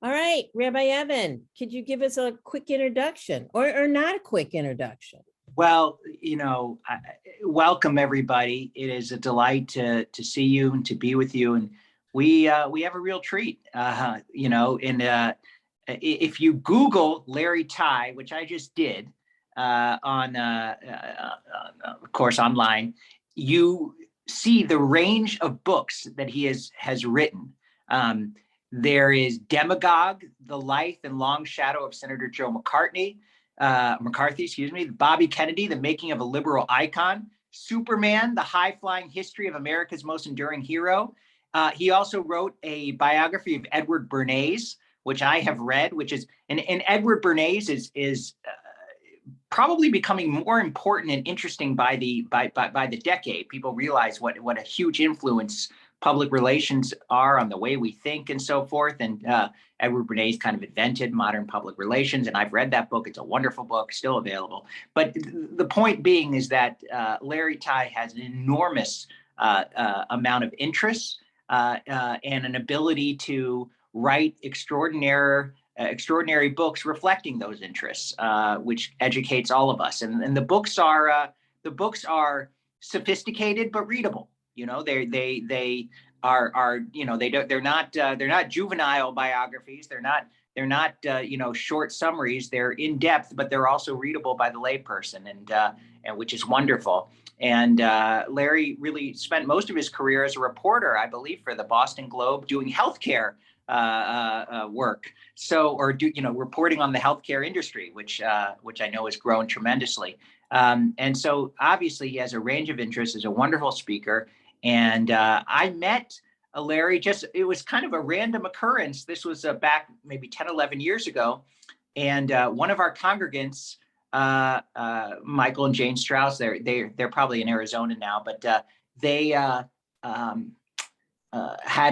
All right, Rabbi Evan, could you give us a quick introduction or not a quick introduction? Well, welcome everybody. It is a delight to see you and to be with you, and we have a real treat. If you Google Larry Ty, which I just did of course, online, you see the range of books that he has written. Um, there is Demagogue: The Life and Long Shadow of Senator Joe McCarthy, Bobby Kennedy: The Making of a Liberal Icon, Superman: The High-Flying History of America's Most Enduring Hero. He also wrote a biography of Edward Bernays, which I have read, and Edward Bernays is probably becoming more important and interesting by the decade. People realize what a huge influence public relations are on the way we think and so forth. And Edward Bernays kind of invented modern public relations. And I've read that book. It's a wonderful book, still available. But the point being is that Larry Ty has an enormous amount of interests and an ability to write extraordinary books reflecting those interests, which educates all of us. And the books are sophisticated but readable. You know, they are they're not juvenile biographies. They're not short summaries. They're in depth, but they're also readable by the layperson, and which is wonderful. And Larry really spent most of his career as a reporter, I believe, for the Boston Globe, doing healthcare work. Reporting on the healthcare industry, which I know has grown tremendously. And so obviously he has a range of interests, is a wonderful speaker. And I met Larry, it was kind of a random occurrence. This was back maybe 10, 11 years ago. And one of our congregants, Michael and Jane Strauss, they're probably in Arizona now, but they had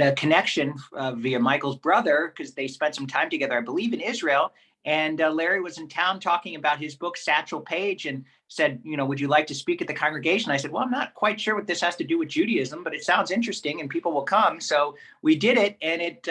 a connection via Michael's brother, because they spent some time together, I believe, in Israel. And Larry was in town talking about his book, Satchel Paige, and said, would you like to speak at the congregation? I said, well, I'm not quite sure what this has to do with Judaism, but it sounds interesting and people will come. So we did it, and it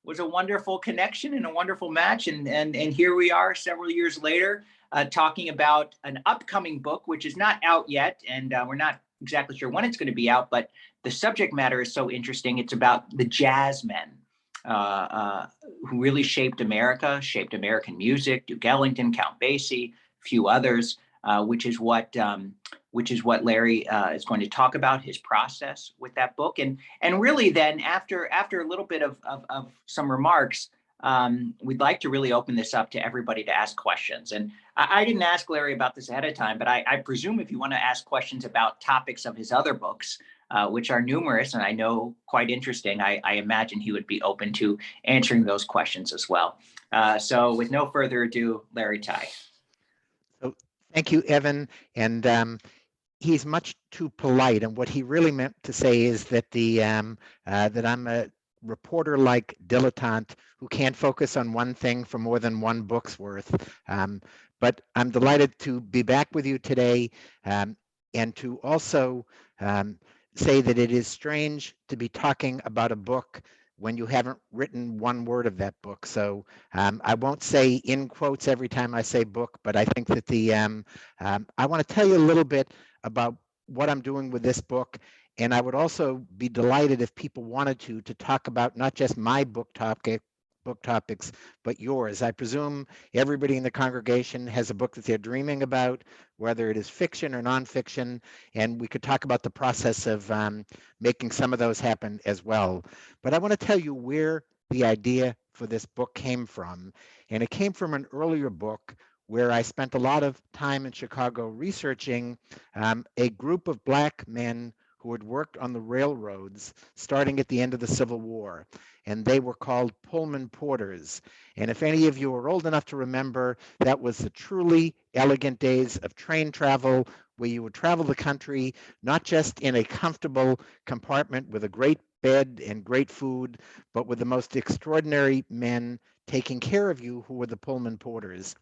was a wonderful connection and a wonderful match. And here we are several years later, talking about an upcoming book, which is not out yet. And we're not exactly sure when it's going to be out, but the subject matter is so interesting. It's about the Jazzmen, who really shaped America, shaped American music: Duke Ellington, Count Basie, a few others, which is what Larry is going to talk about, his process with that book. And really then after a little bit of some remarks, we'd like to really open this up to everybody to ask questions. And I didn't ask Larry about this ahead of time, but I presume if you want to ask questions about topics of his other books, which are numerous and I know quite interesting, I imagine he would be open to answering those questions as well. So with no further ado, Larry Ty. So thank you, Evan. And he's much too polite. And what he really meant to say is that that I'm a reporter-like dilettante who can't focus on one thing for more than one book's worth. But I'm delighted to be back with you today, and to also say that it is strange to be talking about a book when you haven't written one word of that book. So I won't say in quotes every time I say book, but I think that I want to tell you a little bit about what I'm doing with this book. And I would also be delighted if people wanted to talk about not just my book topics, but yours. I presume everybody in the congregation has a book that they're dreaming about, whether it is fiction or nonfiction, and we could talk about the process of making some of those happen as well. But I want to tell you where the idea for this book came from. And it came from an earlier book where I spent a lot of time in Chicago researching a group of Black men who had worked on the railroads starting at the end of the Civil War. And they were called Pullman Porters. And if any of you are old enough to remember, that was the truly elegant days of train travel, where you would travel the country, not just in a comfortable compartment with a great bed and great food, but with the most extraordinary men taking care of you, who were the Pullman Porters.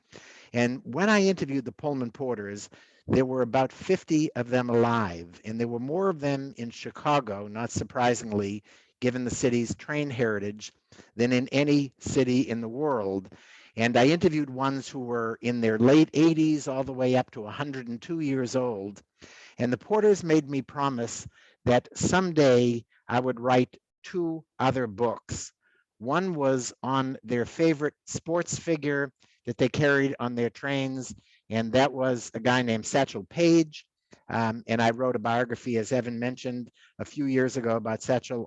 And when I interviewed the Pullman Porters, there were about 50 of them alive, and there were more of them in Chicago, not surprisingly, given the city's train heritage, than in any city in the world. And I interviewed ones who were in their late 80s all the way up to 102 years old. And the Porters made me promise that someday I would write 2 other books. One was on their favorite sports figure that they carried on their trains, and that was a guy named Satchel Paige. And I wrote a biography, as Evan mentioned, a few years ago about Satchel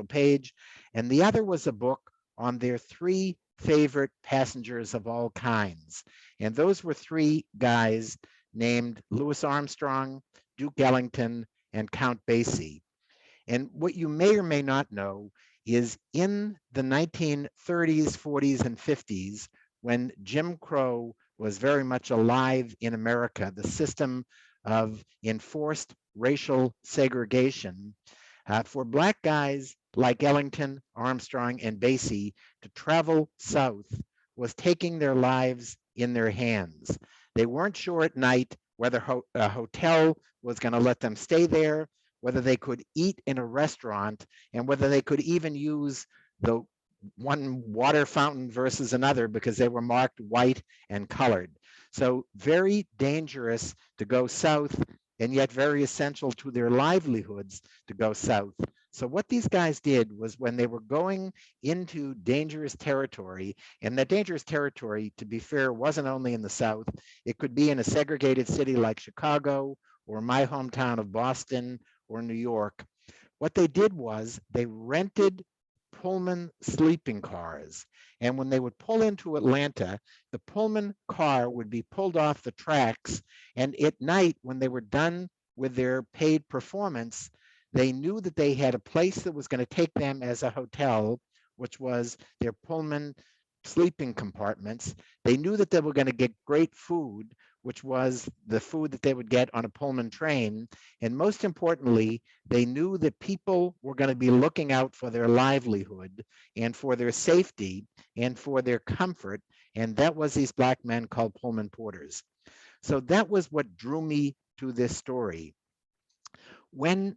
Paige. And the other was a book on their 3 favorite passengers of all kinds. And those were 3 guys named Louis Armstrong, Duke Ellington, and Count Basie. And what you may or may not know is in the 1930s, 40s, and 50s, when Jim Crow was very much alive in America, the system of enforced racial segregation, for Black guys like Ellington, Armstrong, and Basie to travel south was taking their lives in their hands. They weren't sure at night whether a hotel was going to let them stay there, whether they could eat in a restaurant, and whether they could even use the one water fountain versus another because they were marked white and colored. So very dangerous to go south, and yet very essential to their livelihoods to go south. So what these guys did was, when they were going into dangerous territory, and that dangerous territory, to be fair, wasn't only in the South, it could be in a segregated city like Chicago or my hometown of Boston or New York. What they did was they rented Pullman sleeping cars. And when they would pull into Atlanta, the Pullman car would be pulled off the tracks. And at night, when they were done with their paid performance, they knew that they had a place that was going to take them as a hotel, which was their Pullman sleeping compartments. They knew that they were going to get great food, which was the food that they would get on a Pullman train. And most importantly, they knew that people were going to be looking out for their livelihood and for their safety and for their comfort. And that was these Black men called Pullman Porters. So that was what drew me to this story. When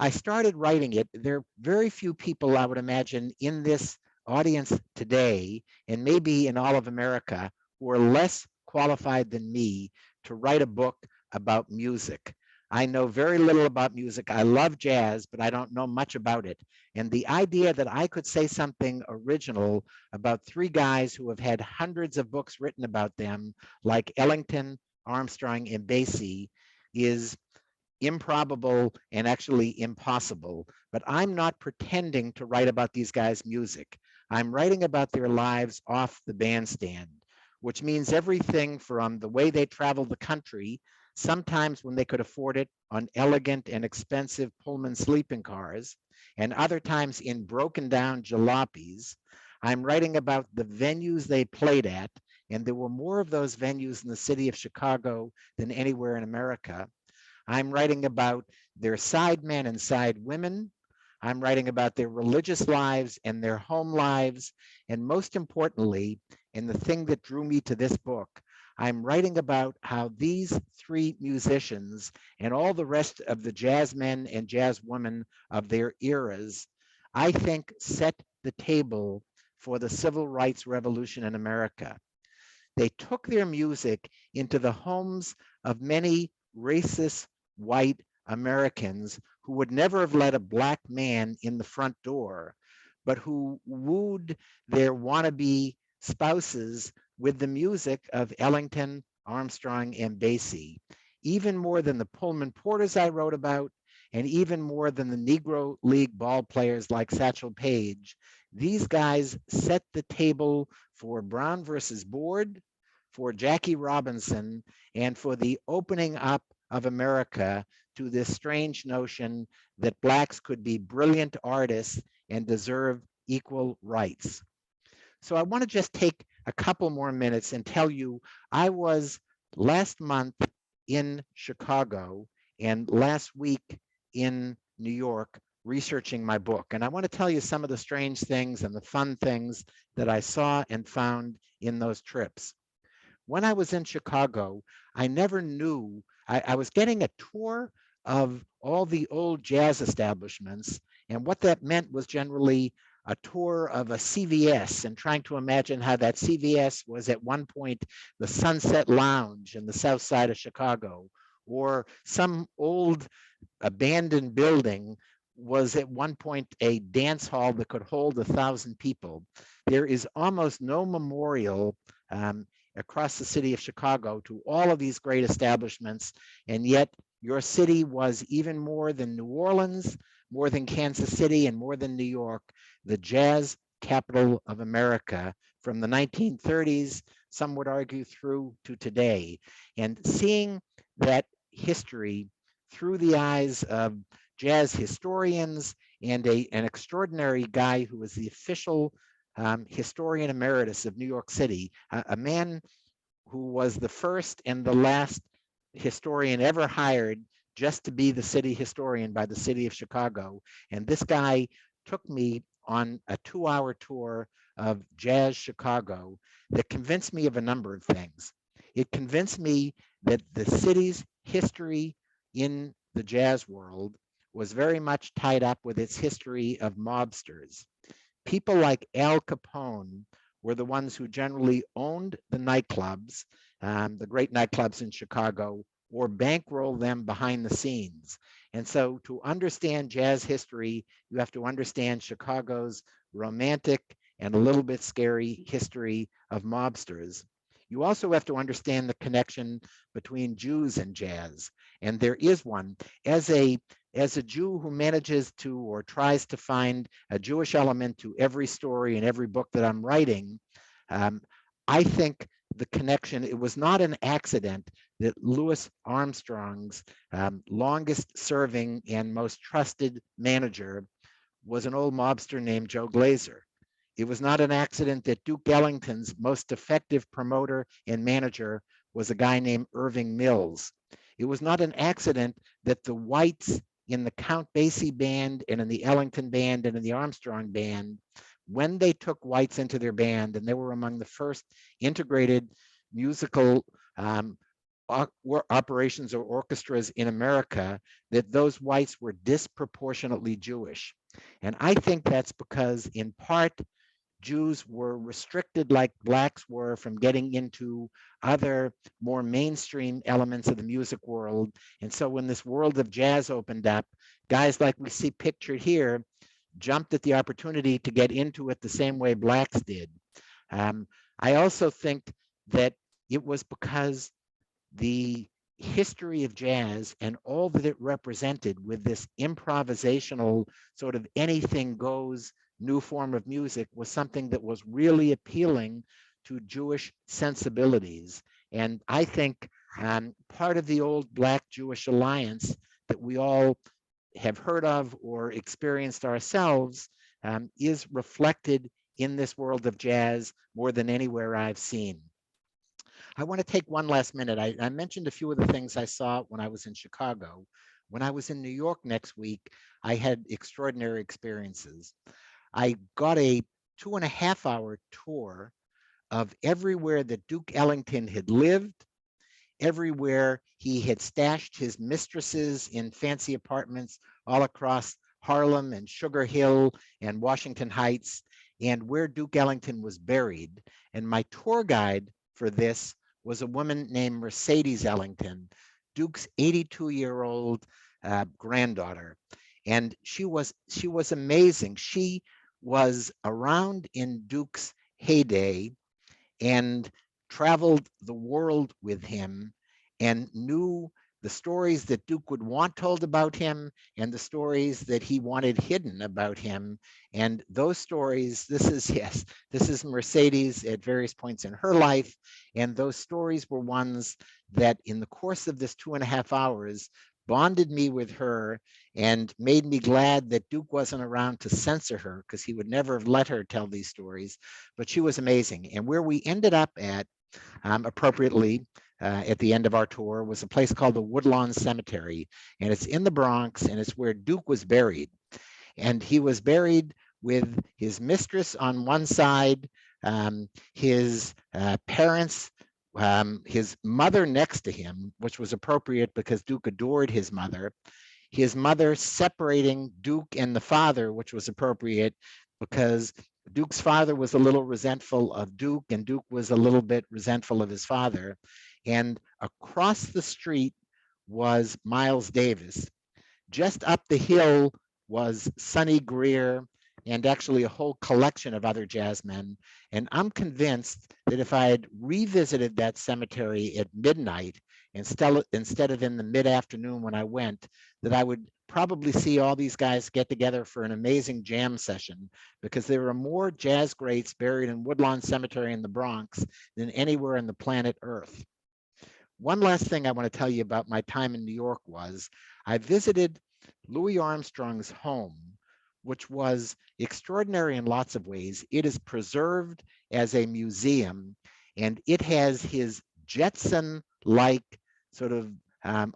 I started writing it, there are very few people, I would imagine, in this audience today, and maybe in all of America, who are less qualified than me to write a book about music. I know very little about music. I love jazz, but I don't know much about it. And the idea that I could say something original about 3 guys who have had hundreds of books written about them, like Ellington, Armstrong, and Basie, is improbable and actually impossible. But I'm not pretending to write about these guys' music. I'm writing about their lives off the bandstand, which means everything from the way they traveled the country, sometimes when they could afford it, on elegant and expensive Pullman sleeping cars, and other times in broken down jalopies. I'm writing about the venues they played at, and there were more of those venues in the city of Chicago than anywhere in America. I'm writing about their sidemen and side women. I'm writing about their religious lives and their home lives. And most importantly, and the thing that drew me to this book, I'm writing about how these 3 musicians and all the rest of the jazzmen and jazzwomen of their eras, I think, set the table for the civil rights revolution in America. They took their music into the homes of many racist white Americans who would never have let a Black man in the front door, but who wooed their wannabe spouses with the music of Ellington, Armstrong, and Basie, even more than the Pullman Porters I wrote about, and even more than the Negro League ball players like Satchel Paige. These guys set the table for Brown versus Board, for Jackie Robinson, and for the opening up of America to this strange notion that Blacks could be brilliant artists and deserve equal rights. So I want to just take a couple more minutes and tell you, I was last month in Chicago and last week in New York researching my book. And I want to tell you some of the strange things and the fun things that I saw and found in those trips. When I was in Chicago, I never knew, I was getting a tour of all the old jazz establishments, And what that meant was generally a tour of a CVS and trying to imagine how that CVS was at one point the Sunset Lounge in the south side of Chicago, or some old abandoned building was at one point a dance hall that could hold 1,000 people. There is almost no memorial across the city of Chicago to all of these great establishments, and yet your city was, even more than New Orleans, more than Kansas City, and more than New York, the jazz capital of America from the 1930s, some would argue through to today. And seeing that history through the eyes of jazz historians and an extraordinary guy who was the official historian emeritus of New York City, a man who was the first and the last historian ever hired just to be the city historian by the city of Chicago. And this guy took me on a 2-hour tour of Jazz Chicago that convinced me of a number of things. It convinced me that the city's history in the jazz world was very much tied up with its history of mobsters. People like Al Capone were the ones who generally owned the nightclubs, the great nightclubs in Chicago, or bankroll them behind the scenes. And so to understand jazz history, you have to understand Chicago's romantic and a little bit scary history of mobsters. You also have to understand the connection between Jews and jazz. And there is one. As a Jew who manages to or tries to find a Jewish element to every story and every book that I'm writing, I think the connection, it was not an accident that Louis Armstrong's longest serving and most trusted manager was an old mobster named Joe Glazer. It was not an accident that Duke Ellington's most effective promoter and manager was a guy named Irving Mills. It was not an accident that the whites in the Count Basie band and in the Ellington band and in the Armstrong band, when they took whites into their band, and they were among the first integrated musical operations or orchestras in America, that those whites were disproportionately Jewish. And I think that's because, in part, Jews were restricted like blacks were from getting into other more mainstream elements of the music world. And so when this world of jazz opened up, guys like we see pictured here jumped at the opportunity to get into it the same way blacks did. I also think that it was because the history of jazz and all that it represented with this improvisational sort of anything goes new form of music was something that was really appealing to Jewish sensibilities. And I think part of the old Black-Jewish alliance that we all have heard of or experienced ourselves is reflected in this world of jazz more than anywhere I've seen. I want to take one last minute. I mentioned a few of the things I saw when I was in Chicago. When I was in New York next week, I had extraordinary experiences. I got a 2.5-hour tour of everywhere that Duke Ellington had lived, everywhere he had stashed his mistresses in fancy apartments all across Harlem and Sugar Hill and Washington Heights, and where Duke Ellington was buried. And my tour guide for this was a woman named Mercedes Ellington, Duke's 82-year-old granddaughter. And she was amazing. She was around in Duke's heyday and traveled the world with him and knew the stories that Duke would want told about him and the stories that he wanted hidden about him. And those stories, this is Mercedes at various points in her life. And those stories were ones that in the course of this 2.5 hours bonded me with her and made me glad that Duke wasn't around to censor her, because he would never have let her tell these stories. But she was amazing. And where we ended up at, appropriately, at the end of our tour, was a place called the Woodlawn Cemetery. And it's in the Bronx, and it's where Duke was buried. And he was buried with his mistress on one side, his parents, his mother next to him, which was appropriate because Duke adored his mother, his mother separating Duke and the father, which was appropriate because Duke's father was a little resentful of Duke and Duke was a little bit resentful of his father. And across the street was Miles Davis. Just up the hill was Sonny Greer and actually a whole collection of other jazzmen. And I'm convinced that if I had revisited that cemetery at midnight instead of in the mid-afternoon when I went, that I would probably see all these guys get together for an amazing jam session, because there are more jazz greats buried in Woodlawn Cemetery in the Bronx than anywhere on the planet Earth. One last thing I want to tell you about my time in New York was I visited Louis Armstrong's home, which was extraordinary in lots of ways. It is preserved as a museum, and it has his Jetson-like sort of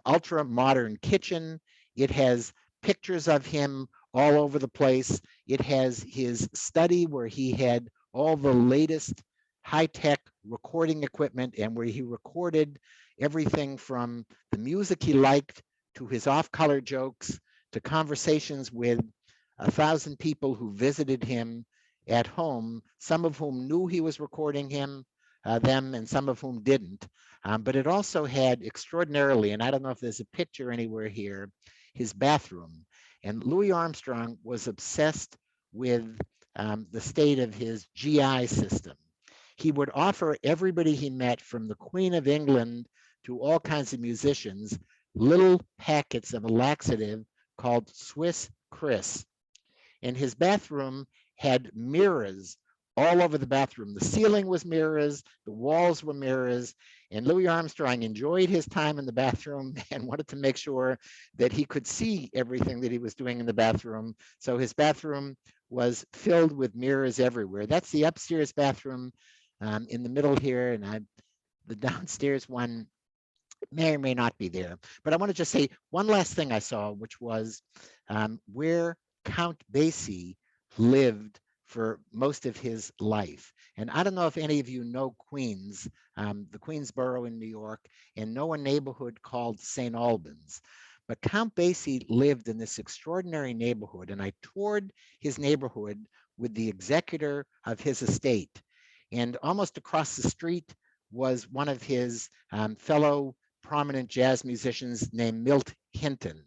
ultra-modern kitchen. It has pictures of him all over the place. It has his study where he had all the latest high-tech recording equipment and where he recorded everything from the music he liked to his off-color jokes to conversations with 1,000 people who visited him at home, some of whom knew he was recording them and some of whom didn't. But it also had extraordinarily, and I don't know if there's a picture anywhere here, his bathroom. And Louis Armstrong was obsessed with the state of his GI system. He would offer everybody he met, from the Queen of England to all kinds of musicians, little packets of a laxative called Swiss Chris. And his bathroom had mirrors all over the bathroom. The ceiling was mirrors, the walls were mirrors, and Louis Armstrong enjoyed his time in the bathroom and wanted to make sure that he could see everything that he was doing in the bathroom. So his bathroom was filled with mirrors everywhere. That's the upstairs bathroom in the middle here, and the downstairs one may or may not be there. But I want to just say one last thing I saw, which was where Count Basie lived for most of his life. And I don't know if any of you know Queens, the Queensboro in New York, and know a neighborhood called St. Albans. But Count Basie lived in this extraordinary neighborhood, and I toured his neighborhood with the executor of his estate. And almost across the street was one of his fellow prominent jazz musicians named Milt Hinton.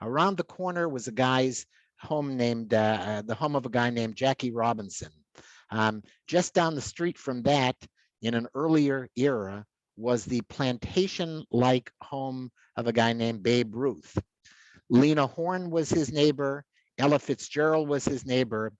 Around the corner was a guy's home named, the home of a guy named Jackie Robinson. Just down the street from that, in an earlier era, was the plantation-like home of a guy named Babe Ruth. Lena Horne was his neighbor. Ella Fitzgerald was his neighbor.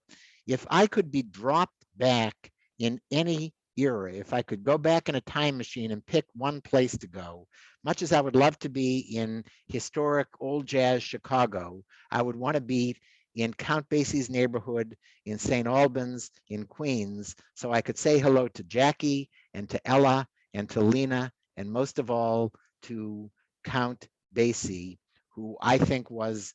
If I could be dropped back in any era, if I could go back in a time machine and pick one place to go, much as I would love to be in historic old jazz Chicago, I would want to be in Count Basie's neighborhood in St. Albans in Queens, so I could say hello to Jackie and to Ella and to Lena, and most of all to Count Basie, who I think was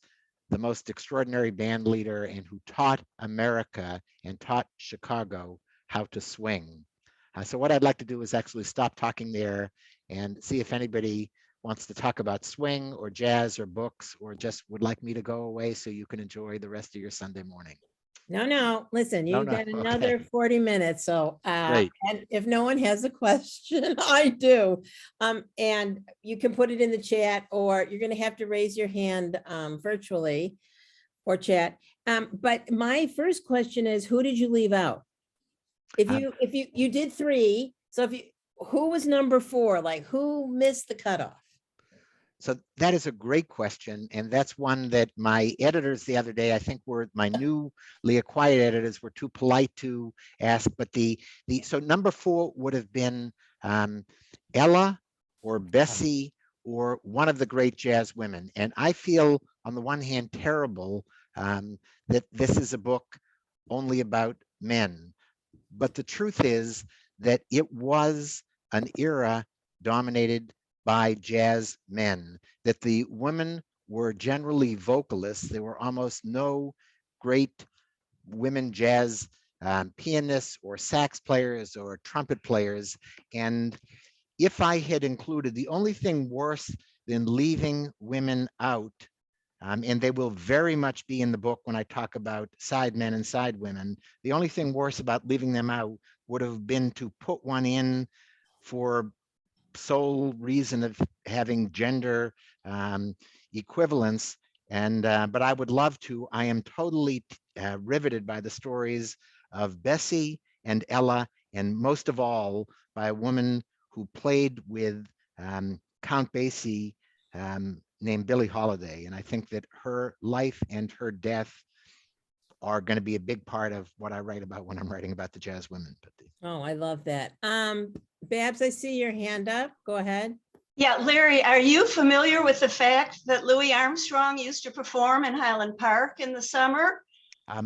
the most extraordinary band leader and who taught America and taught Chicago how to swing. So what I'd like to do is actually stop talking there and see if anybody wants to talk about swing or jazz or books, or just would like me to go away so you can enjoy the rest of your Sunday morning. No, listen, No, you've no, got another okay. 40 minutes. So, Great. and if no one has a question, I do. And you can put it in the chat, or you're going to have to raise your hand virtually or chat. But my first question is, who did you leave out? If you did 3, so who was number 4? Like, who missed the cutoff? So that is a great question. And that's one that my editors the other day, I think were my newly acquired editors, were too polite to ask. But so number 4 would have been Ella or Bessie or one of the great jazz women. And I feel on the one hand terrible that this is a book only about men. But the truth is that it was an era dominated by jazz men, that the women were generally vocalists. There were almost no great women jazz pianists or sax players or trumpet players. And if I had included, the only thing worse than leaving women out And they will very much be in the book when I talk about side men and side women. The only thing worse about leaving them out would have been to put one in for sole reason of having gender equivalence. And but I would love to. I am totally riveted by the stories of Basie and Ella, and most of all by a woman who played with Count Basie, named Billie Holiday. And I think that her life and her death are going to be a big part of what I write about when I'm writing about the jazz women. Oh, I love that. Babs, I see your hand up. Go ahead. Yeah, Larry, are you familiar with the fact that Louis Armstrong used to perform in Highland Park in the summer? I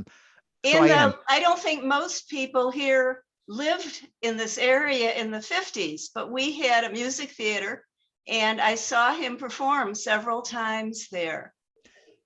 don't think most people here lived in this area in the 50s, but we had a music theater and I saw him perform several times there.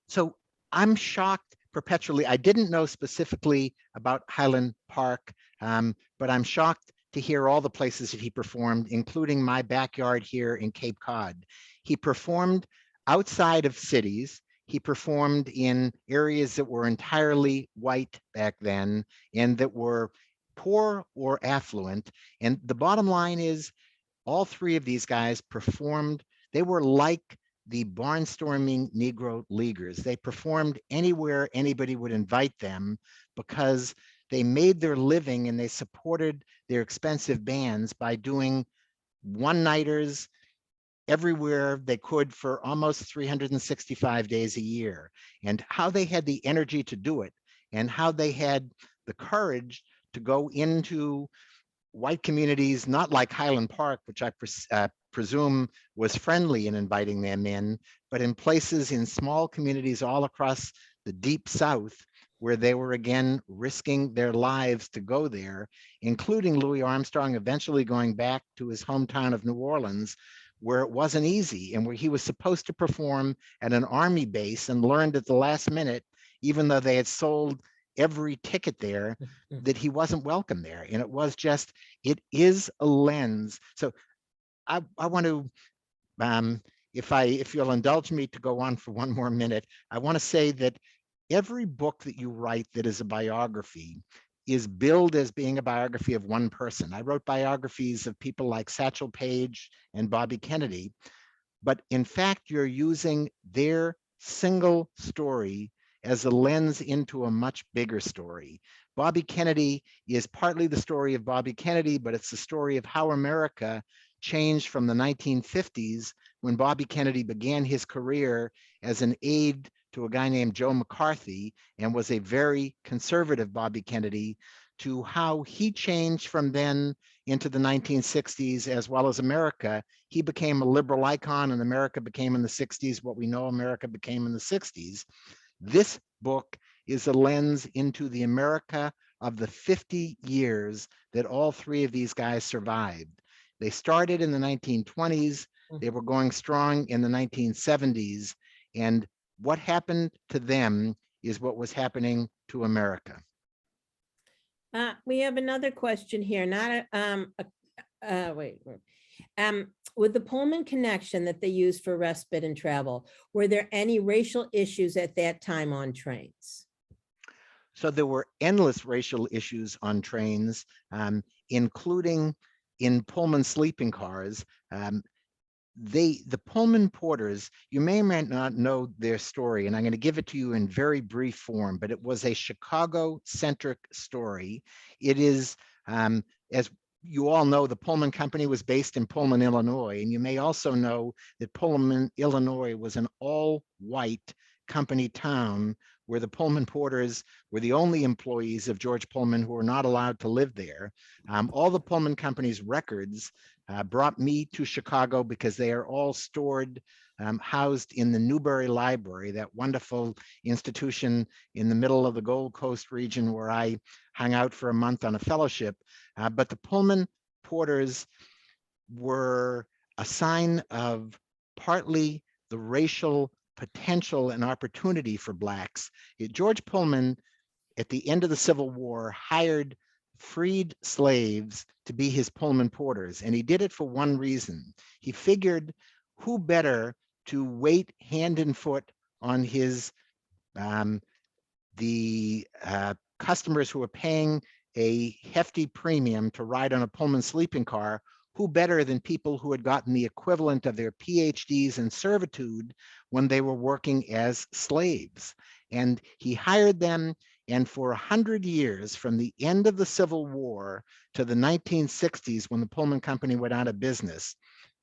So I'm shocked perpetually. I didn't know specifically about Highland Park, but I'm shocked to hear all the places that he performed, including my backyard here in Cape Cod. He performed outside of cities. He performed in areas that were entirely white back then and that were poor or affluent. And the bottom line is all three of these guys performed. They were like the barnstorming Negro Leaguers. They performed anywhere anybody would invite them because they made their living and they supported their expensive bands by doing one-nighters everywhere they could for almost 365 days a year. And how they had the energy to do it and how they had the courage to go into white communities, not like Highland Park, which I presume was friendly in inviting them in, but in places in small communities all across the deep South, where they were again risking their lives to go there, including Louis Armstrong eventually going back to his hometown of New Orleans, where it wasn't easy and where he was supposed to perform at an army base and learned at the last minute, even though they had sold every ticket there, that he wasn't welcome there. And it was just, it is a lens. So I want to, if you'll indulge me to go on for one more minute, I want to say that every book that you write that is a biography is billed as being a biography of one person. I wrote biographies of people like Satchel Paige and Bobby Kennedy, but in fact, you're using their single story as a lens into a much bigger story. Bobby Kennedy is partly the story of Bobby Kennedy, but it's the story of how America changed from the 1950s when Bobby Kennedy began his career as an aide to a guy named Joe McCarthy and was a very conservative Bobby Kennedy, to how he changed from then into the 1960s, as well as America. He became a liberal icon and America became in the 60s what we know America became in the 60s. This book is a lens into the America of the 50 years that all three of these guys survived. They started in the 1920s, they were going strong in the 1970s, and what happened to them is what was happening to America. We have another question here, not with the Pullman connection that they used for respite and travel, were there any racial issues at that time on trains? So there were endless racial issues on trains, including in Pullman sleeping cars. The Pullman Porters, you may or may not know their story, and I'm going to give it to you in very brief form, but it was a Chicago-centric story. It is, as you all know, the Pullman Company was based in Pullman, Illinois, and you may also know that Pullman, Illinois was an all-white company town where the Pullman Porters were the only employees of George Pullman who were not allowed to live there. All the Pullman Company's records brought me to Chicago because they are all stored, housed in the Newberry Library, that wonderful institution in the middle of the Gold Coast region where I hung out for a month on a fellowship. But the Pullman Porters were a sign of partly the racial potential and opportunity for Blacks. George Pullman, at the end of the Civil War, hired freed slaves to be his Pullman Porters, and he did it for one reason. He figured, who better to wait hand and foot on his the customers who were paying a hefty premium to ride on a Pullman sleeping car. Who better than people who had gotten the equivalent of their PhDs in servitude when they were working as slaves? And he hired them, and for 100 years, from the end of the Civil War to the 1960s, when the Pullman Company went out of business,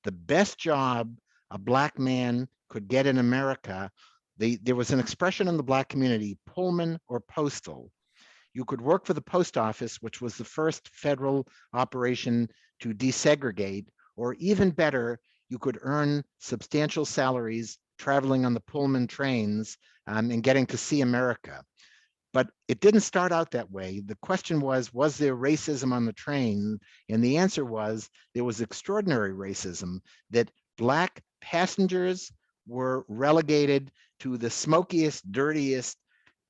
the best job a Black man could get in America, there was an expression in the Black community, Pullman or postal. You could work for the post office, which was the first federal operation to desegregate, or even better, you could earn substantial salaries traveling on the Pullman trains and getting to see America. But it didn't start out that way. The question was there racism on the train? And the answer was, there was extraordinary racism, that Black passengers were relegated to the smokiest, dirtiest,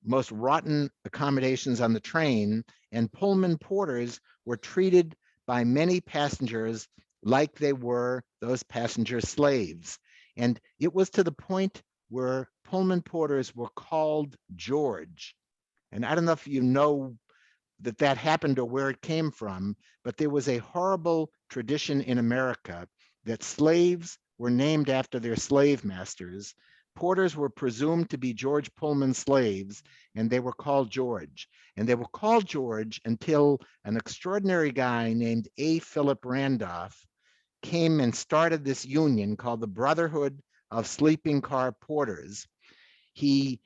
most rotten accommodations on the train, and Pullman porters were treated by many passengers like they were those passenger slaves. And it was to the point where Pullman porters were called George. And I don't know if you know that that happened or where it came from, but there was a horrible tradition in America that slaves were named after their slave masters. Porters were presumed to be George Pullman slaves, and they were called George. And they were called George until an extraordinary guy named A. Philip Randolph came and started this union called the Brotherhood of Sleeping Car Porters. He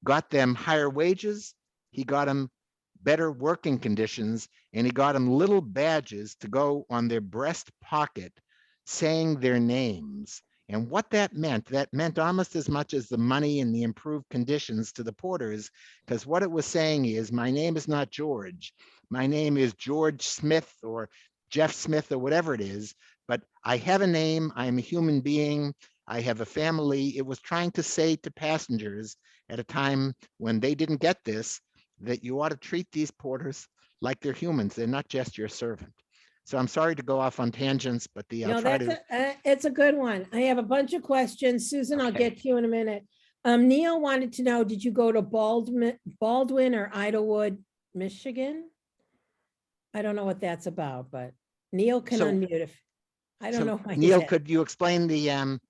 got them higher wages, he got them better working conditions, and he got them little badges to go on their breast pocket saying their names. And what that meant almost as much as the money and the improved conditions to the porters, because what it was saying is, my name is not George, my name is George Smith or Jeff Smith or whatever it is, but I have a name, I am a human being, I have a family. It was trying to say to passengers at a time when they didn't get this, that you ought to treat these porters like they're humans, they're not just your servant. So I'm sorry to go off on tangents, but I'll try to. It's a good one. I have a bunch of questions. Susan, I'll get to you in a minute. Neil wanted to know, did you go to Baldwin or Idlewood, Michigan? I don't know what that's about, but Neil can unmute if, I don't know. Why Neil, could you explain the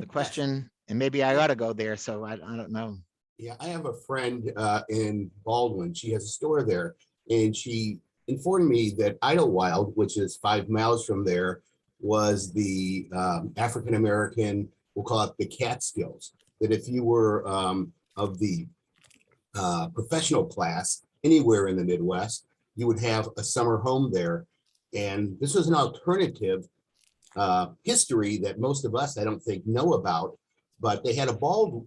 question? And maybe I ought to go there, so I don't know. Yeah, I have a friend in Baldwin. She has a store there, and she informed me that Idlewild, which is 5 miles from there, was the African-American, we'll call it the Catskills. That if you were of the professional class anywhere in the Midwest, you would have a summer home there. And this was an alternative history that most of us, I don't think, know about, but they had a ballroom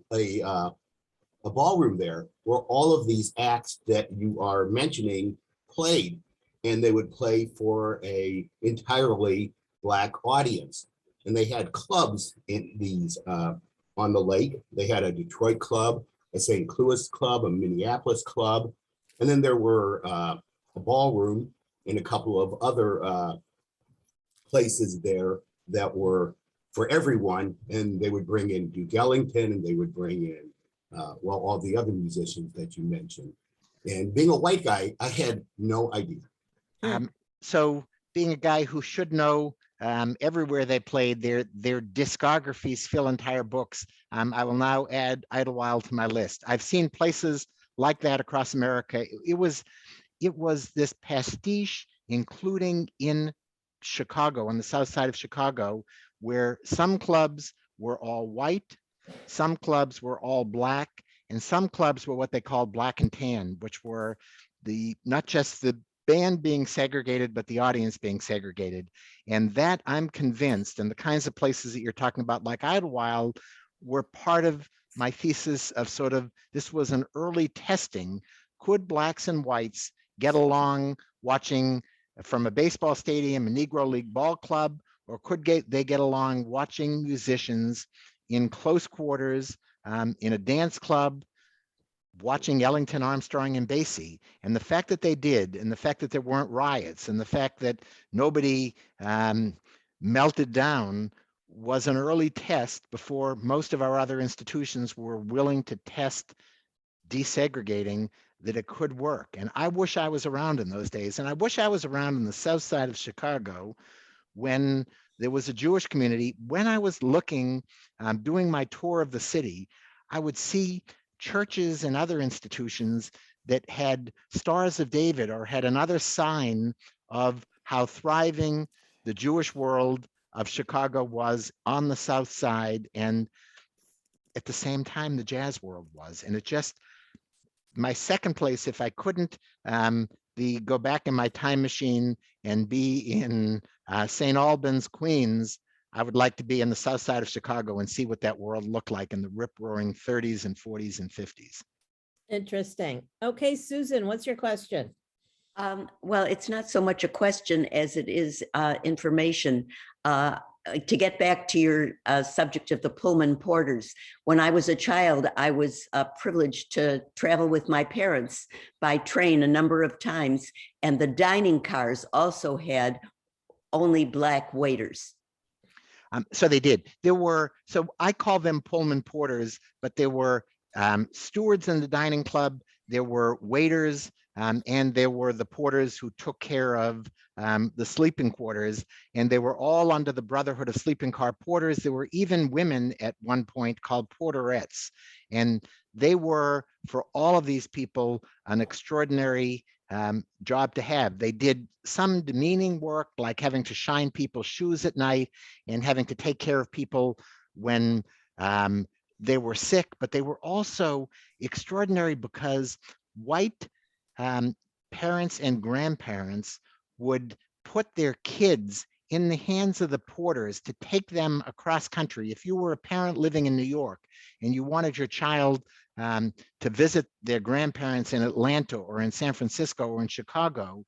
there where all of these acts that you are mentioning played, and they would play for a entirely Black audience. And they had clubs in these on the lake. They had a Detroit club, a St. Louis club, a Minneapolis club, and then there were a ballroom and a couple of other places there that were for everyone. And they would bring in Duke Ellington, and they would bring in well, all the other musicians that you mentioned. And being a white guy, I had no idea. So being a guy who should know everywhere they played, their discographies fill entire books. I will now add Idlewild to my list. I've seen places like that across America. It was this pastiche, including in Chicago, on the south side of Chicago, where some clubs were all white, some clubs were all Black, and some clubs were what they called black and tan, which were not just the band being segregated, but the audience being segregated. And that, I'm convinced, and the kinds of places that you're talking about, like Idlewild, were part of my thesis of sort of, this was an early testing. Could Blacks and whites get along watching from a baseball stadium, a Negro League ball club, or could they get along watching musicians in close quarters, in a dance club, watching Ellington, Armstrong, and Basie? And the fact that they did, and the fact that there weren't riots, and the fact that nobody melted down was an early test before most of our other institutions were willing to test desegregating, that it could work. And I wish I was around in those days. And I wish I was around in the south side of Chicago when there was a Jewish community. When I was looking, doing my tour of the city, I would see churches and other institutions that had Stars of David or had another sign of how thriving the Jewish world of Chicago was on the south side, and at the same time the jazz world was. And it just, my second place, if I couldn't go back in my time machine and be in St. Albans, Queens, I would like to be in the south side of Chicago and see what that world looked like in the rip-roaring 30s and 40s and 50s. Interesting. Okay, Susan, what's your question? Well, it's not so much a question as it is information. To get back to your subject of the Pullman Porters, when I was a child, I was privileged to travel with my parents by train a number of times, and the dining cars also had only Black waiters. So they did. There were, so I call them Pullman Porters, but there were stewards in the dining club, there were waiters, and there were the porters who took care of the sleeping quarters, and they were all under the Brotherhood of Sleeping Car Porters. There were even women at one point called porterettes, and they were, for all of these people, an extraordinary job to have. They did some demeaning work, like having to shine people's shoes at night and having to take care of people when they were sick, but they were also extraordinary because white parents and grandparents would put their kids in the hands of the porters to take them across country. If you were a parent living in New York and you wanted your child to visit their grandparents in Atlanta or in San Francisco or in Chicago,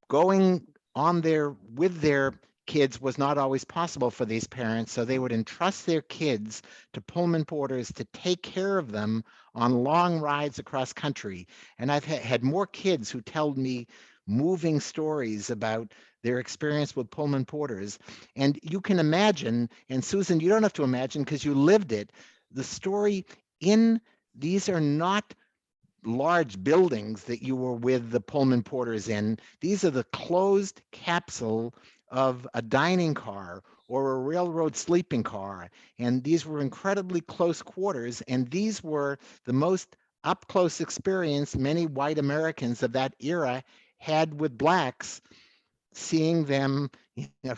going on there with their kids was not always possible for these parents. So they would entrust their kids to Pullman porters to take care of them on long rides across country. And I've had more kids who tell me moving stories about their experience with Pullman porters. And you can imagine, and Susan, you don't have to imagine because you lived it, the story in, these are not large buildings that you were with the Pullman porters in. These are the closed capsule of a dining car or a railroad sleeping car. And these were incredibly close quarters. And these were the most up close experience many white Americans of that era had with Blacks, seeing them,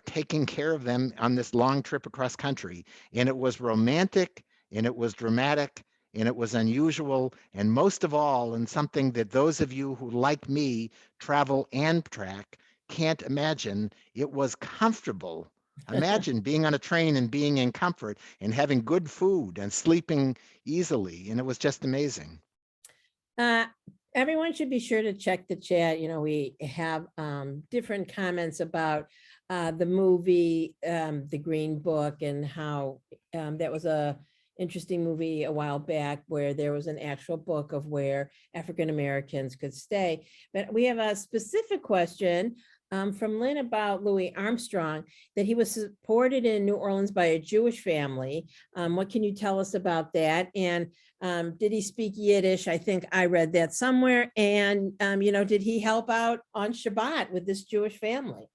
taking care of them on this long trip across country. And it was romantic, and it was dramatic, and it was unusual, and most of all, and something that those of you who, like me, travel Amtrak can't imagine, it was comfortable. Imagine being on a train and being in comfort and having good food and sleeping easily, and it was just amazing. Everyone should be sure to check the chat. We have different comments about the movie, The Green Book, and how that was a interesting movie a while back where there was an actual book of where African Americans could stay. But we have a specific question from Lynn about Louis Armstrong, that he was supported in New Orleans by a Jewish family. What can you tell us about that? And did he speak Yiddish? I think I read that somewhere. And, did he help out on Shabbat with this Jewish family?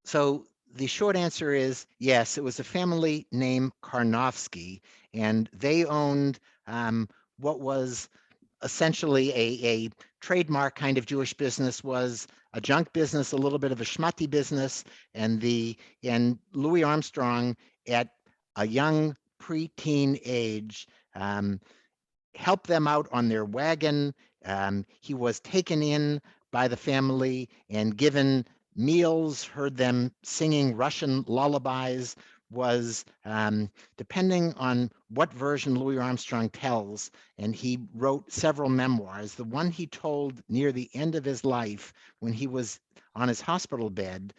So the short answer is yes, it was a family named Karnofsky, and they owned what was essentially a trademark kind of Jewish business, was a junk business, a little bit of a schmutty business. And Louis Armstrong, at a young preteen age, helped them out on their wagon. He was taken in by the family and given meals, heard them singing Russian lullabies, was, depending on what version Louis Armstrong tells, and he wrote several memoirs. The one he told near the end of his life when he was on his hospital bed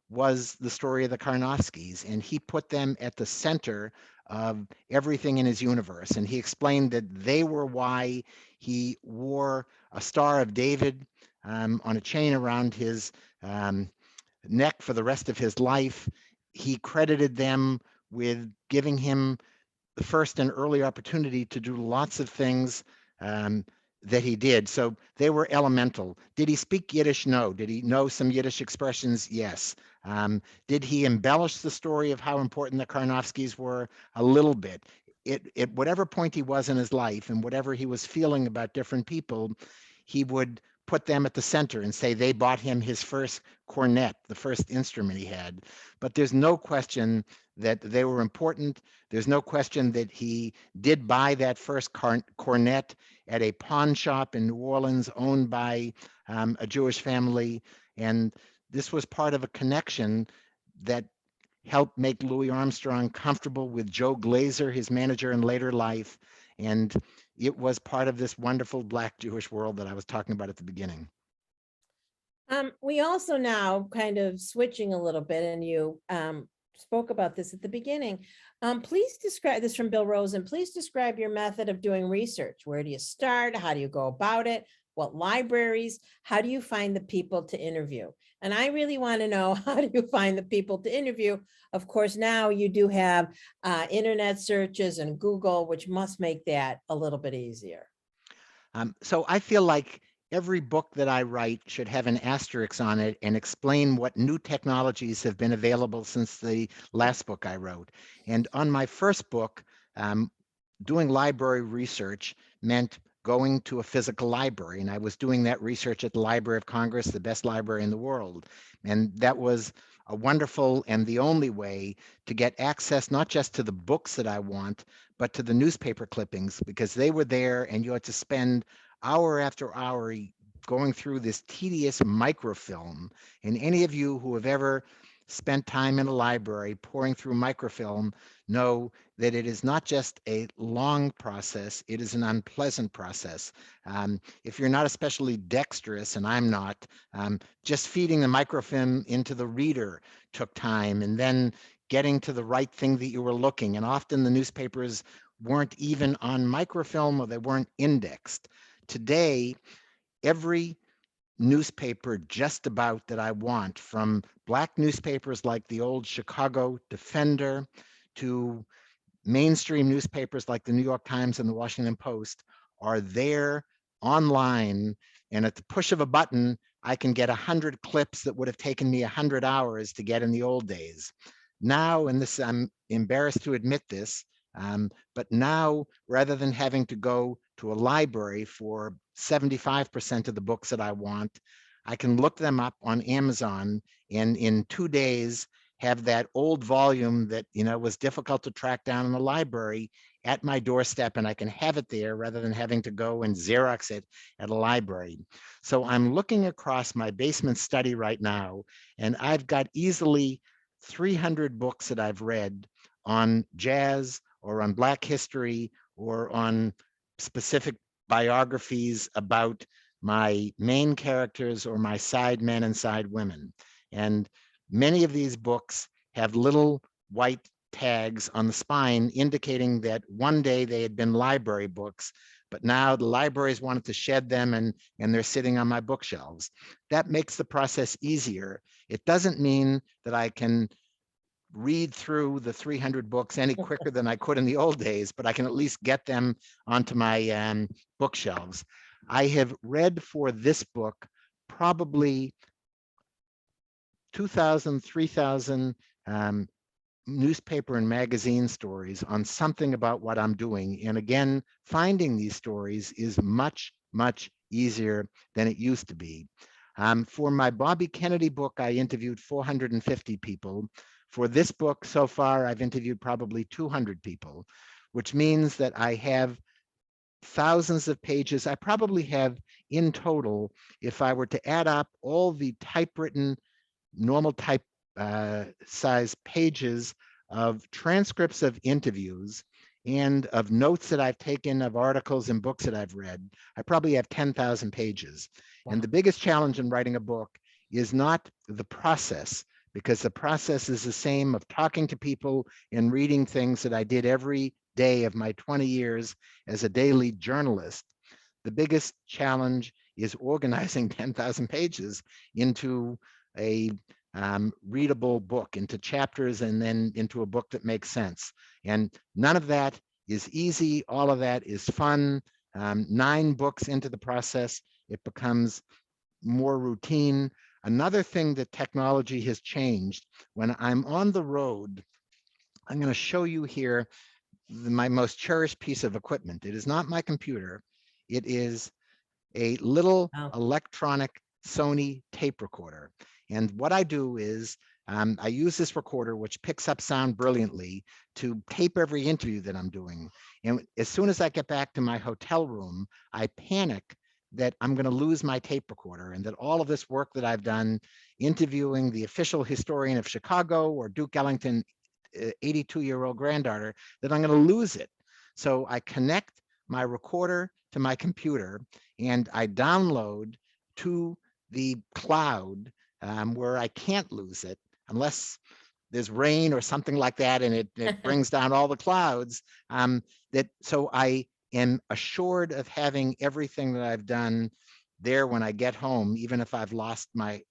was the story of the Karnofskys, and he put them at the center of everything in his universe. And he explained that they were why he wore a Star of David on a chain around his neck for the rest of his life. he credited them with giving him the first and early opportunity to do lots of things that he did. So they were elemental. Did he speak Yiddish? No. Did he know some Yiddish expressions? Yes. Did he embellish the story of how important the Karnofskys were? A little bit. At whatever point he was in his life and whatever he was feeling about different people, he would put them at the center and say they bought him his first cornet, the first instrument he had. But there's no question that they were important. There's no question that he did buy that first cornet at a pawn shop in New Orleans owned by a Jewish family. And this was part of a connection that helped make Louis Armstrong comfortable with Joe Glazer, his manager in later life. And it was part of this wonderful Black Jewish world that I was talking about at the beginning. We also now kind of switching a little bit, and you spoke about this at the beginning. Please describe this from Bill Rosen. Please describe your method of doing research. Where do you start? How do you go about it? What libraries? How do you find the people to interview? And I really want to know, how do you find the people to interview? Of course, now you do have internet searches and Google, which must make that a little bit easier. So I feel like every book that I write should have an asterisk on it and explain what new technologies have been available since the last book I wrote. And on my first book, doing library research meant going to a physical library. And I was doing that research at the Library of Congress, the best library in the world. And that was a wonderful and the only way to get access, not just to the books that I want, but to the newspaper clippings, because they were there and you had to spend hour after hour going through this tedious microfilm. And any of you who have ever spent time in a library pouring through microfilm know that it is not just a long process, it is an unpleasant process. If you're not especially dexterous, and I'm not, just feeding the microfilm into the reader took time, and then getting to the right thing that you were looking. And often the newspapers weren't even on microfilm or they weren't indexed. Today, every newspaper just about that I want, from Black newspapers like the old Chicago Defender to mainstream newspapers like the New York Times and the Washington Post, are there online. And at the push of a button, I can get 100 clips that would have taken me 100 hours to get in the old days. Now, and this, I'm embarrassed to admit this, but now, rather than having to go to a library for 75% of the books that I want, I can look them up on Amazon and in 2 days have that old volume that was difficult to track down in the library at my doorstep, and I can have it there rather than having to go and Xerox it at a library. So I'm looking across my basement study right now, and I've got easily 300 books that I've read on jazz or on Black history or on specific biographies about my main characters or my side men and side women. And many of these books have little white tags on the spine indicating that one day they had been library books, but now the libraries wanted to shed them and they're sitting on my bookshelves. That makes the process easier. It doesn't mean that I can read through the 300 books any quicker than I could in the old days, but I can at least get them onto my bookshelves. I have read for this book probably 2,000, 3,000 newspaper and magazine stories on something about what I'm doing. And again, finding these stories is much, much easier than it used to be. For my Bobby Kennedy book, I interviewed 450 people. For this book, so far, I've interviewed probably 200 people, which means that I have thousands of pages. I probably have in total, if I were to add up all the typewritten, normal type size pages of transcripts of interviews and of notes that I've taken of articles and books that I've read, I probably have 10,000 pages. Wow. And the biggest challenge in writing a book is not the process, because the process is the same of talking to people and reading things that I did every day of my 20 years as a daily journalist. The biggest challenge is organizing 10,000 pages into a readable book into chapters and then into a book that makes sense. And none of that is easy. All of that is fun. 9 books into the process, it becomes more routine. Another thing that technology has changed, when I'm on the road, I'm going to show you here my most cherished piece of equipment. It is not my computer. It is a little Oh. electronic Sony tape recorder. And what I do is I use this recorder, which picks up sound brilliantly, to tape every interview that I'm doing. And as soon as I get back to my hotel room, I panic that I'm going to lose my tape recorder and that all of this work that I've done interviewing the official historian of Chicago or Duke Ellington, 82-year-old granddaughter, that I'm going to lose it. So I connect my recorder to my computer and I download to the cloud where I can't lose it unless there's rain or something like that, and it brings down all the clouds. So I am assured of having everything that I've done there when I get home, even if I've lost my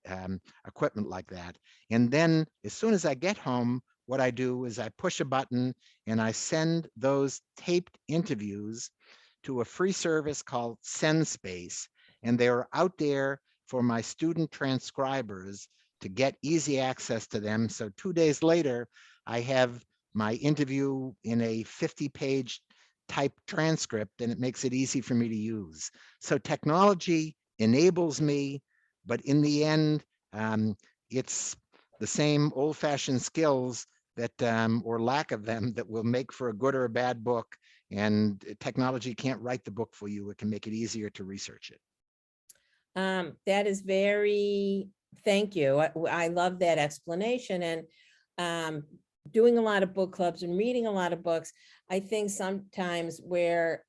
equipment like that. And then as soon as I get home, what I do is I push a button and I send those taped interviews to a free service called SendSpace, and they're out there for my student transcribers to get easy access to them. So 2 days later, I have my interview in a 50-page type transcript, and it makes it easy for me to use. So technology enables me, but in the end, it's the same old-fashioned skills that, or lack of them, that will make for a good or a bad book. And technology can't write the book for you. It can make it easier to research it. That is very, thank you. I love that explanation. And doing a lot of book clubs and reading a lot of books, I think sometimes where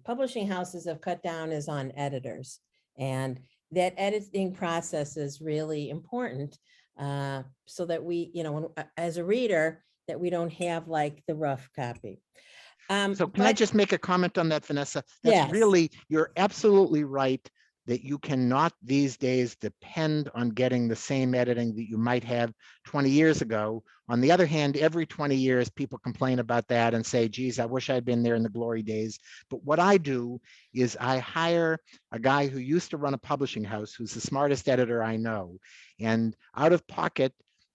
publishing houses have cut down is on editors. And that editing process is really important, so that we, as a reader, that we don't have like the rough copy. So can I just make a comment on that, Vanessa? That's Yes. really, you're absolutely right that you cannot these days depend on getting the same editing that you might have 20 years ago. On the other hand, every 20 years, people complain about that and say, geez, I wish I'd been there in the glory days. But what I do is I hire a guy who used to run a publishing house, who's the smartest editor I know. And out of pocket,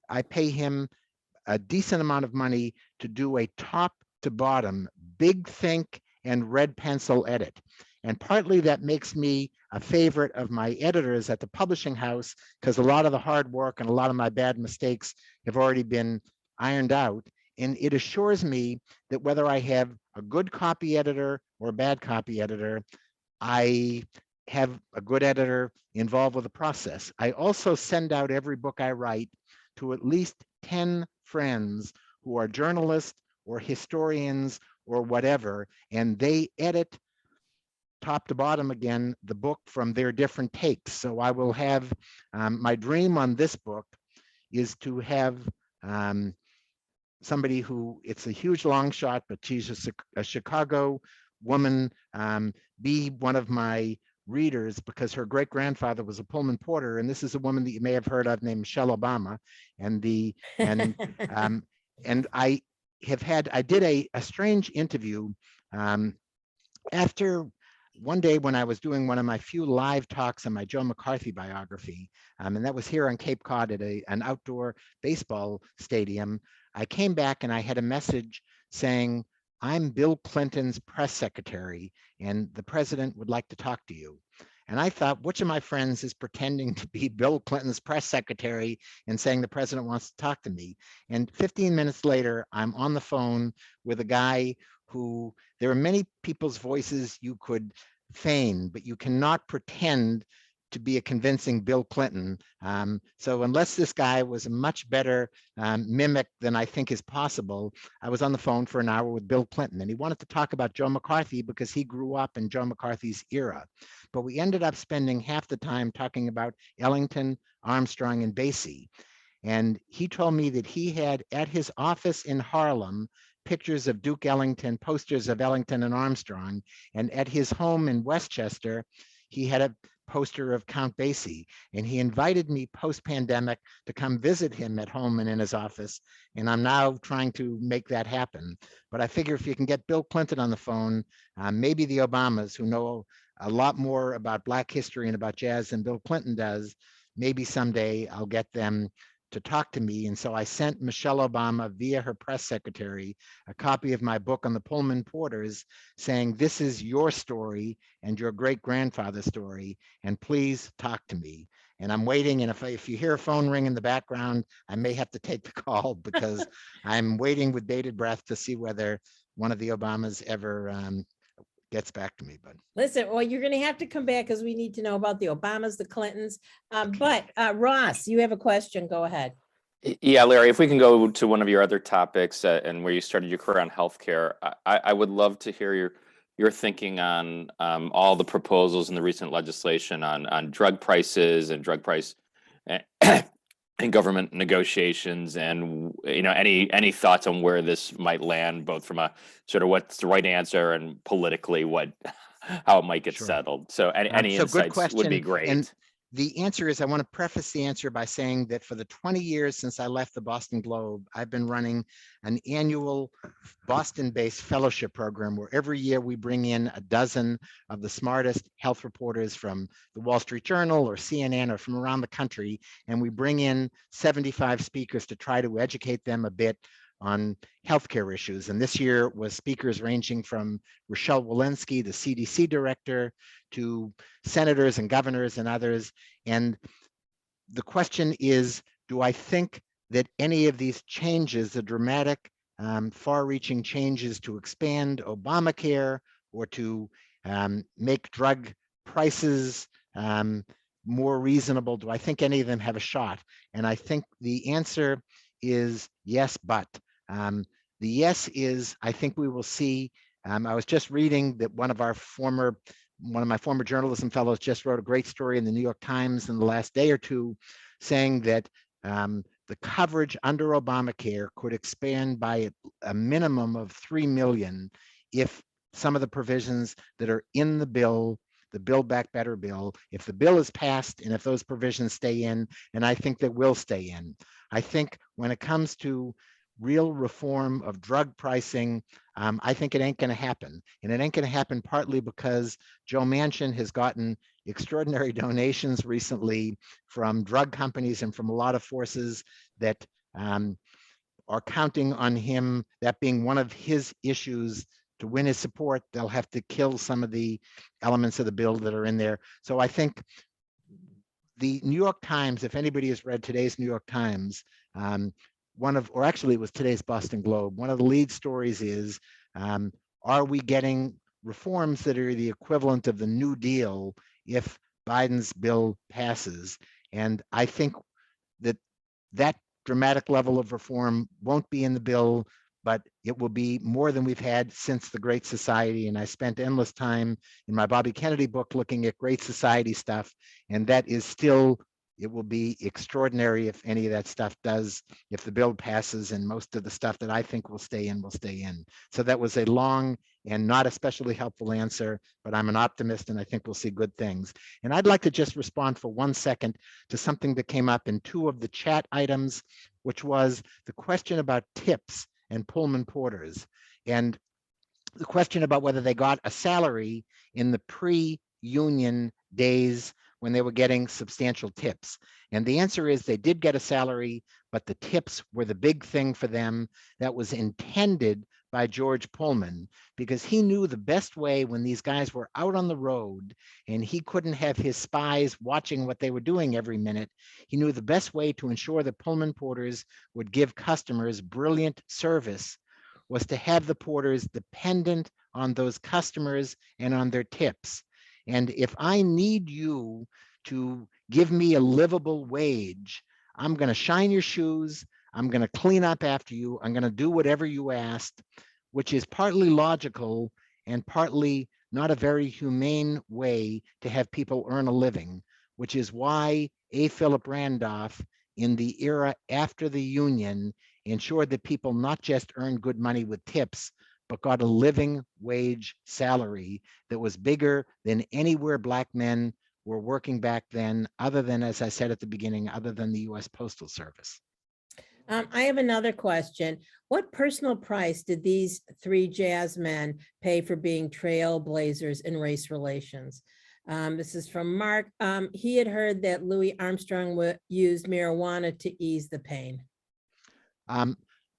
I pay him a decent amount of money to do a top to bottom, big think and red pencil edit. And partly that makes me a favorite of my editors at the publishing house, because a lot of the hard work and a lot of my bad mistakes have already been ironed out. And it assures me that whether I have a good copy editor or a bad copy editor, I have a good editor involved with the process. I also send out every book I write to at least 10 friends who are journalists or historians or whatever, and they edit top to bottom again the book from their different takes. So I will have, my dream on this book is to have somebody who, it's a huge long shot, but she's a Chicago woman, be one of my readers, because her great grandfather was a Pullman porter, and this is a woman that you may have heard of named Michelle Obama. And I did a strange interview after one day when I was doing one of my few live talks on my Joe McCarthy biography, and that was here on Cape Cod at an outdoor baseball stadium. I came back and I had a message saying, I'm Bill Clinton's press secretary, and the president would like to talk to you. And I thought, which of my friends is pretending to be Bill Clinton's press secretary and saying the president wants to talk to me? And 15 minutes later, I'm on the phone with a guy who, there are many people's voices you could feign, but you cannot pretend to be a convincing Bill Clinton. So unless this guy was a much better mimic than I think is possible, I was on the phone for an hour with Bill Clinton, and he wanted to talk about Joe McCarthy because he grew up in Joe McCarthy's era. But we ended up spending half the time talking about Ellington, Armstrong, and Basie. And he told me that he had at his office in Harlem pictures of Duke Ellington, posters of Ellington and Armstrong, and at his home in Westchester, he had a poster of Count Basie, and he invited me post-pandemic to come visit him at home and in his office, and I'm now trying to make that happen. But I figure if you can get Bill Clinton on the phone, maybe the Obamas, who know a lot more about Black history and about jazz than Bill Clinton does, maybe someday I'll get them to talk to me. And so I sent Michelle Obama via her press secretary a copy of my book on the Pullman Porters, saying, this is your story and your great-grandfather's story, and please talk to me. And I'm waiting, and if you hear a phone ring in the background, I may have to take the call because I'm waiting with bated breath to see whether one of the Obamas ever gets back to me. But listen, well, you're going to have to come back because we need to know about the Obamas, the Clintons. But Ross, you have a question. Go ahead. Yeah, Larry, if we can go to one of your other topics and where you started your career on healthcare, I would love to hear your thinking on all the proposals in the recent legislation on drug prices and drug price and government negotiations, and any thoughts on where this might land, both from a sort of what's the right answer and politically how it might get Sure. settled. So any so good insights would be question. great. And the answer is, I want to preface the answer by saying that for the 20 years since I left the Boston Globe, I've been running an annual Boston-based fellowship program where every year we bring in a dozen of the smartest health reporters from the Wall Street Journal or CNN or from around the country, and we bring in 75 speakers to try to educate them a bit on healthcare issues. And this year was speakers ranging from Rochelle Walensky, the CDC director, to senators and governors and others. And the question is, do I think that any of these changes, the dramatic, far-reaching changes to expand Obamacare or to make drug prices more reasonable, do I think any of them have a shot? And I think the answer is yes, but. The yes is, I think we will see, I was just reading that one of my former journalism fellows just wrote a great story in the New York Times in the last day or two, saying that the coverage under Obamacare could expand by a minimum of 3 million if some of the provisions that are in the bill, the Build Back Better bill, if the bill is passed and if those provisions stay in, and I think they will stay in. I think when it comes to real reform of drug pricing, I think it ain't going to happen. And it ain't going to happen partly because Joe Manchin has gotten extraordinary donations recently from drug companies and from a lot of forces that are counting on him, that being one of his issues to win his support. They'll have to kill some of the elements of the bill that are in there. So I think the New York Times, if anybody has read today's New York Times, actually it was today's Boston Globe, one of the lead stories is, are we getting reforms that are the equivalent of the New Deal if Biden's bill passes? And I think that dramatic level of reform won't be in the bill, but it will be more than we've had since the Great Society. And I spent endless time in my Bobby Kennedy book looking at Great Society stuff, and that is still, it will be extraordinary if any of that stuff does, if the bill passes, and most of the stuff that I think will stay in will stay in. So that was a long and not especially helpful answer, but I'm an optimist and I think we'll see good things. And I'd like to just respond for 1 second to something that came up in 2 of the chat items, which was the question about tips and Pullman porters, and the question about whether they got a salary in the pre-union days when they were getting substantial tips. And the answer is they did get a salary, but the tips were the big thing for them. That was intended by George Pullman, because he knew the best way when these guys were out on the road and he couldn't have his spies watching what they were doing every minute. He knew the best way to ensure that Pullman porters would give customers brilliant service was to have the porters dependent on those customers and on their tips. And if I need you to give me a livable wage, I'm going to shine your shoes. I'm going to clean up after you. I'm going to do whatever you asked, which is partly logical and partly not a very humane way to have people earn a living, which is why A. Philip Randolph, in the era after the union, ensured that people not just earned good money with tips, but got a living wage salary that was bigger than anywhere Black men were working back then, other than, as I said at the beginning, other than the U.S. Postal Service. I have another question. What personal price did these three jazzmen pay for being trailblazers in race relations? This is from Mark. He had heard that Louis Armstrong used marijuana to ease the pain.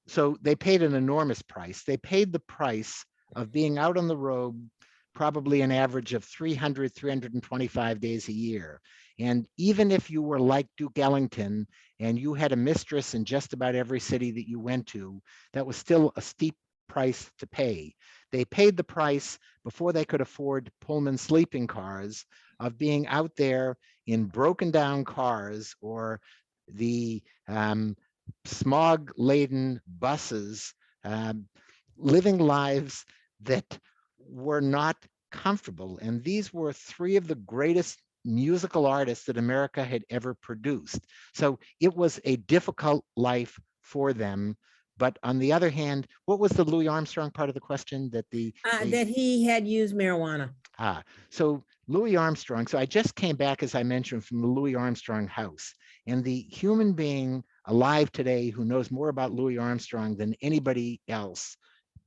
So they paid an enormous price. They paid the price of being out on the road probably an average of 300, 325 days a year. And even if you were like Duke Ellington and you had a mistress in just about every city that you went to, that was still a steep price to pay. They paid the price before they could afford Pullman sleeping cars of being out there in broken down cars or the smog-laden buses, living lives that were not comfortable. And these were three of the greatest musical artists that America had ever produced. So it was a difficult life for them. But on the other hand, what was the Louis Armstrong part of the question? That that he had used marijuana. So Louis Armstrong, so I just came back, as I mentioned, from the Louis Armstrong house. And the human being alive today who knows more about Louis Armstrong than anybody else,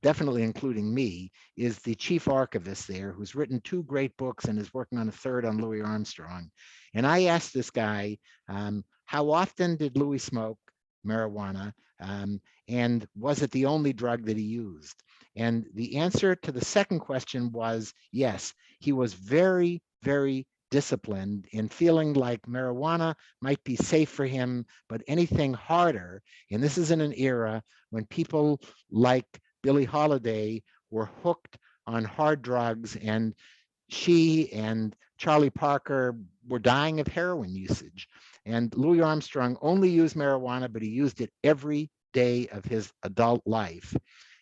definitely including me, is the chief archivist there, who's written 2 great books and is working on a 3rd on Louis Armstrong. And I asked this guy, how often did Louis smoke marijuana? And was it the only drug that he used? And the answer to the second question was yes. He was very, very disciplined in feeling like marijuana might be safe for him, but anything harder, and this is in an era when people like Billie Holiday were hooked on hard drugs, and she and Charlie Parker were dying of heroin usage. And Louis Armstrong only used marijuana, but he used it every day of his adult life.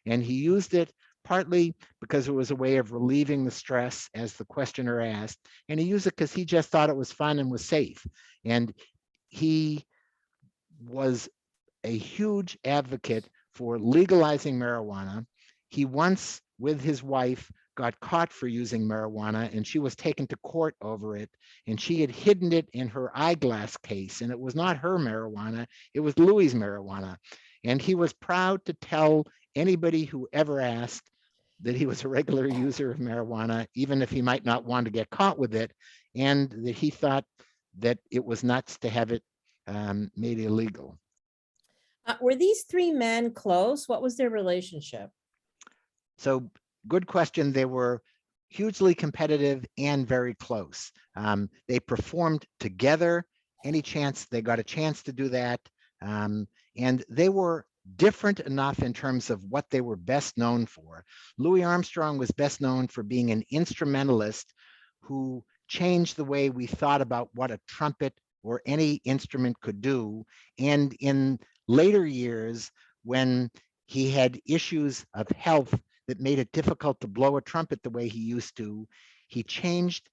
And he used it partly because it was a way of relieving the stress, as the questioner asked, and he used it because he just thought it was fun and was safe. And he was a huge advocate for legalizing marijuana. He once, with his wife, got caught for using marijuana, and she was taken to court over it, and she had hidden it in her eyeglass case, and it was not her marijuana, it was Louis's marijuana. And he was proud to tell anybody who ever asked that he was a regular user of marijuana, even if he might not want to get caught with it, and that he thought that it was nuts to have it made illegal. Were these 3 men close? What was their relationship? So good question. They were hugely competitive and very close. They performed together any chance they got a chance to do that. And they were different enough in terms of what they were best known for. Louis Armstrong was best known for being an instrumentalist who changed the way we thought about what a trumpet or any instrument could do. And in later years, when he had issues of health that made it difficult to blow a trumpet the way he used to, he changed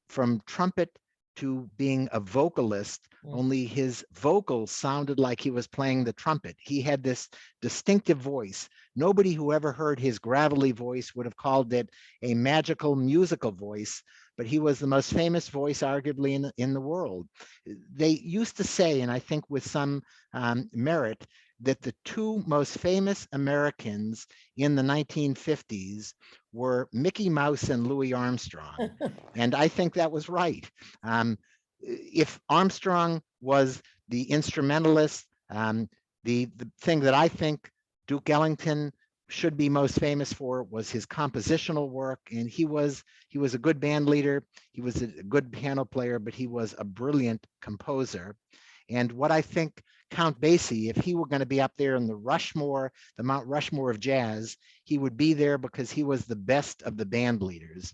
from trumpet to being a vocalist, only his vocals sounded like he was playing the trumpet. He had this distinctive voice. Nobody who ever heard his gravelly voice would have called it a magical musical voice, but he was the most famous voice arguably in the world. They used to say, and I think with some merit, that the 2 most famous Americans in the 1950s were Mickey Mouse and Louis Armstrong. And I think that was right. If Armstrong was the instrumentalist, the thing that I think Duke Ellington should be most famous for was his compositional work. And he was a good band leader. He was a good piano player, but he was a brilliant composer. And what I think Count Basie, if he were going to be up there in the Rushmore, the Mount Rushmore of jazz, he would be there because he was the best of the band leaders.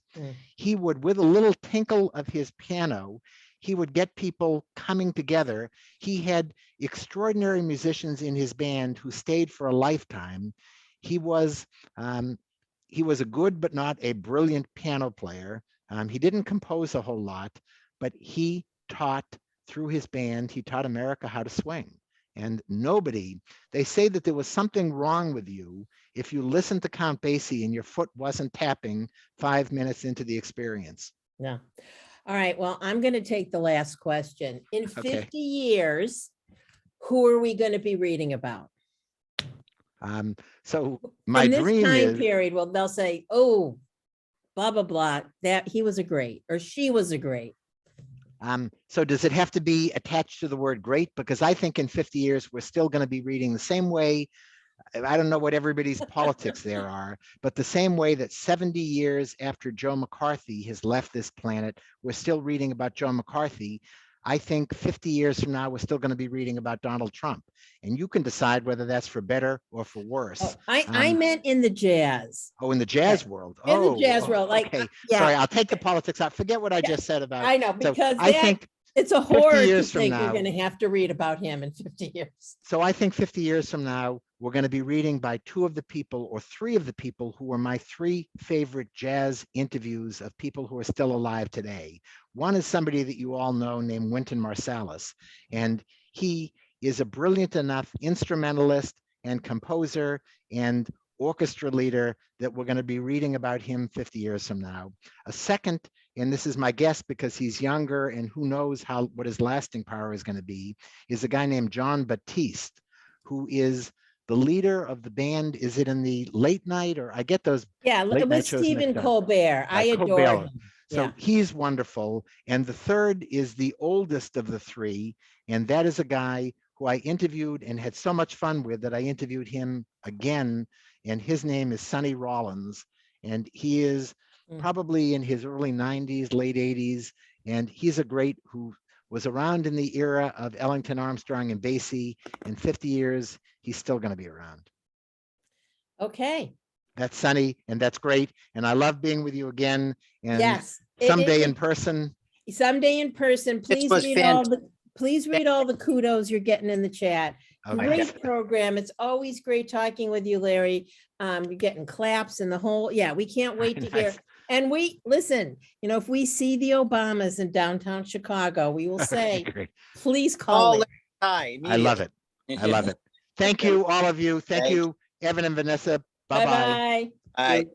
He would, with a little tinkle of his piano, he would get people coming together. He had extraordinary musicians in his band who stayed for a lifetime. He was a good but not a brilliant piano player. He didn't compose a whole lot, but he taught through his band, he taught America how to swing. And nobody, they say that there was something wrong with you if you listened to Count Basie and your foot wasn't tapping 5 minutes into the experience. Yeah. All right, well, I'm going to take the last question. In Okay. 50 years, who are we going to be reading about? So my In this dream time is, period, well, they'll say, oh, blah, blah, blah, that he was a great, or she was a great. so does it have to be attached to the word great? Because I think in 50 years, we're still going to be reading the same way. I don't know what everybody's politics there are, but the same way that 70 years after Joe McCarthy has left this planet, we're still reading about Joe McCarthy. I think 50 years from now, we're still going to be reading about Donald Trump. And you can decide whether that's for better or for worse. Oh, I meant in the jazz. Oh, in the jazz world. In the Oh, jazz world, like, okay. yeah. Sorry, I'll take the politics out. Forget what I Yeah, just said about. I know, So because I that, think it's a 50 horror to years from think you're now- going to have to read about him in 50 years. So I think 50 years from now, we're going to be reading by two of the people or three of the people who were my three favorite jazz interviews of people who are still alive today. One is somebody that you all know named Wynton Marsalis, and he is a brilliant enough instrumentalist and composer and orchestra leader that we're going to be reading about him 50 years from now. A second, and this is my guess because he's younger and who knows what his lasting power is going to be, is a guy named John Batiste, who is the leader of the band. Is it in the late night, or I get those Yeah, late it night was shows Stephen mixed up. Colbert. I adore Colbert. him. So Yeah. he's wonderful. And the third is the oldest of the three. And that is a guy who I interviewed and had so much fun with that I interviewed him again. And his name is Sonny Rollins. And he is probably in his early 90s, late 80s. And he's a great who was around in the era of Ellington, Armstrong, and Basie. In 50 years, he's still going to be around. Okay. That's Sonny, and that's great. And I love being with you again. And Yes. someday in person. Someday in person, please was read all the kudos you're getting in the chat. Okay. Great program. It's always great talking with you, Larry. You're getting claps and the whole, yeah, we can't wait to hear. Nice. And listen, if we see the Obamas in downtown Chicago, we will say, Great. please call it. Hi. I love it. I love it. Thank you, all of you. Thank Thank you, Evan and Vanessa. Bye-bye. Bye-bye. Hi.